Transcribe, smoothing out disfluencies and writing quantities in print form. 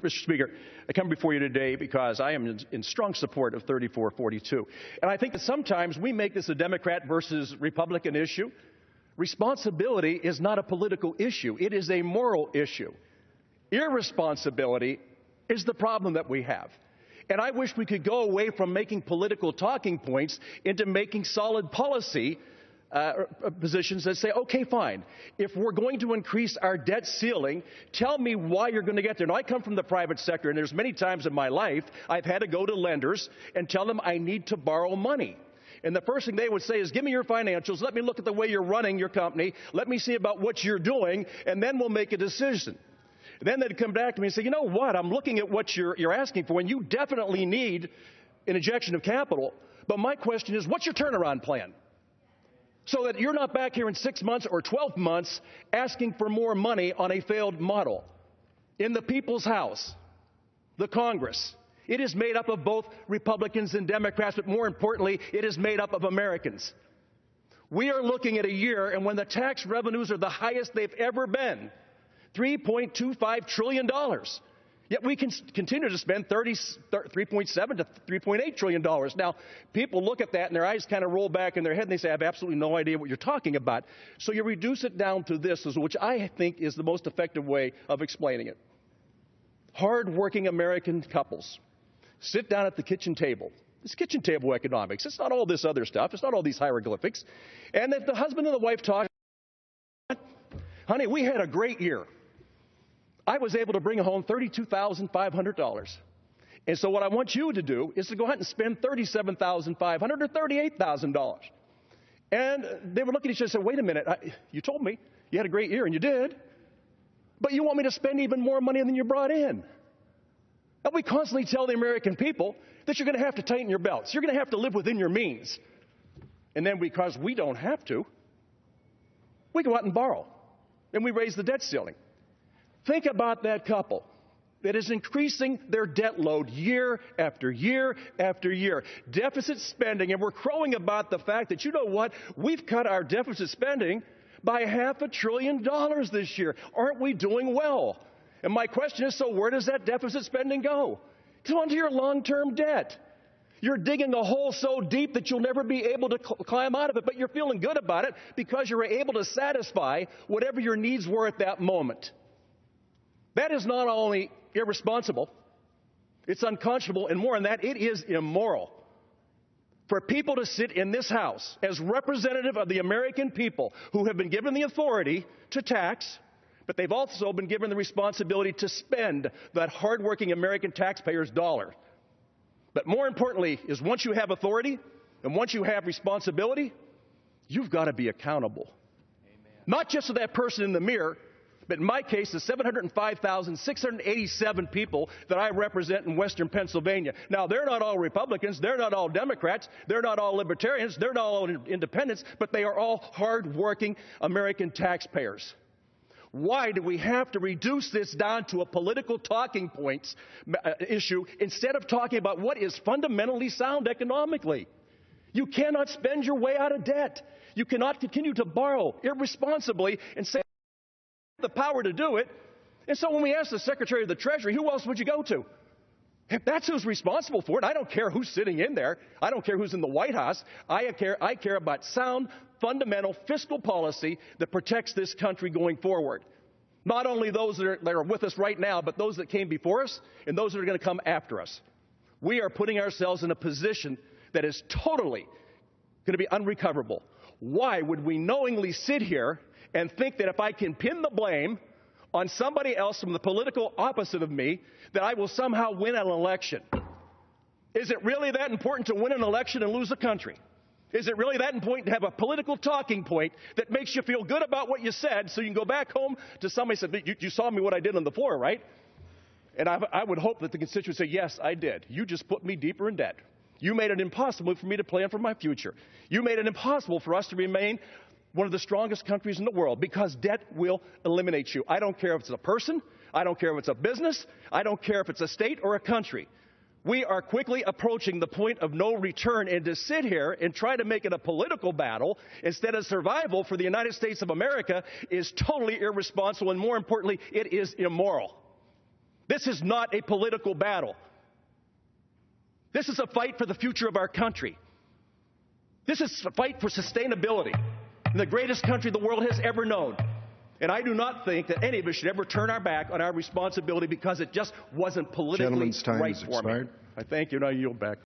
Mr. Speaker, I come before you today because I am in strong support of 3442. And I think that sometimes we make this a Democrat versus Republican issue. Responsibility is not a political issue. It is a moral issue. Irresponsibility is the problem that we have. And I wish we could go away from making political talking points into making solid policy positions that say, okay, fine. If we're going to increase our debt ceiling, tell me why you're going to get there. Now, I come from the private sector, and there's many times in my life I've had to go to lenders and tell them I need to borrow money. And the first thing they would say is, give me your financials. Let me look at the way you're running your company. Let me see about what you're doing, and then we'll make a decision. And then they'd come back to me and say, you know what? I'm looking at what you're asking for, and you definitely need an injection of capital. But my question is, what's your turnaround plan? So that you're not back here in 6 months or 12 months asking for more money on a failed model. In the People's House, the Congress, it is made up of both Republicans and Democrats, but more importantly, it is made up of Americans. We are looking at a year and when the tax revenues are the highest they've ever been, $3.25 trillion. Yet we can continue to spend $3.7 to $3.8 trillion. Now, people look at that and their eyes kind of roll back in their head and they say, I have absolutely no idea what you're talking about. So you reduce it down to this, which I think is the most effective way of explaining it. Hard-working American couples sit down at the kitchen table. It's kitchen table economics. It's not all this other stuff. It's not all these hieroglyphics. And if the husband and the wife talk, honey, we had a great year. I was able to bring home $32,500. And so what I want you to do is to go ahead and spend $37,500 or $38,000. And they would look at each other and say, wait a minute, you told me you had a great year, and you did. But you want me to spend even more money than you brought in. And we constantly tell the American people that you're going to have to tighten your belts. You're going to have to live within your means. And then because we don't have to, we go out and borrow. And we raise the debt ceiling. Think about that couple that is increasing their debt load year after year after year. Deficit spending, and we're crowing about the fact that, you know what, we've cut our deficit spending by $500 billion this year. Aren't we doing well? And my question is, so where does that deficit spending go? It's onto your long-term debt. You're digging a hole so deep that you'll never be able to climb out of it, but you're feeling good about it because you're able to satisfy whatever your needs were at that moment. That is not only irresponsible, it's unconscionable, and more than that, it is immoral. For people to sit in this House as representative of the American people who have been given the authority to tax, but they've also been given the responsibility to spend that hardworking American taxpayer's dollar. But more importantly is once you have authority and once you have responsibility, you've got to be accountable. Amen. Not just to that person in the mirror, but in my case, the 705,687 people that I represent in Western Pennsylvania. Now, they're not all Republicans. They're not all Democrats. They're not all Libertarians. They're not all independents. But they are all hardworking American taxpayers. Why do we have to reduce this down to a political talking points issue instead of talking about what is fundamentally sound economically? You cannot spend your way out of debt. You cannot continue to borrow irresponsibly and say the power to do it. And so when we ask the Secretary of the Treasury, who else would you go to? That's who's responsible for it. I don't care who's sitting in there. I don't care who's in the White House. I care about sound, fundamental fiscal policy that protects this country going forward. Not only those that are with us right now, but those that came before us and those that are going to come after us. We are putting ourselves in a position that is totally going to be unrecoverable. Why would we knowingly sit here and think that if I can pin the blame on somebody else from the political opposite of me, that I will somehow win an election? Is it really that important to win an election and lose the country? Is it really that important to have a political talking point that makes you feel good about what you said so you can go back home to somebody and say, you saw me what I did on the floor, right? And I would hope that the constituents say, yes, I did. You just put me deeper in debt. You made it impossible for me to plan for my future. You made it impossible for us to remain one of the strongest countries in the world because debt will eliminate you. I don't care if it's a person. I don't care if it's a business. I don't care if it's a state or a country. We are quickly approaching the point of no return, and to sit here and try to make it a political battle instead of survival for the United States of America is totally irresponsible, and more importantly, it is immoral. This is not a political battle. This is a fight for the future of our country. This is a fight for sustainability in the greatest country the world has ever known. And I do not think that any of us should ever turn our back on our responsibility because it just wasn't politically right for me. I thank you, and I yield back.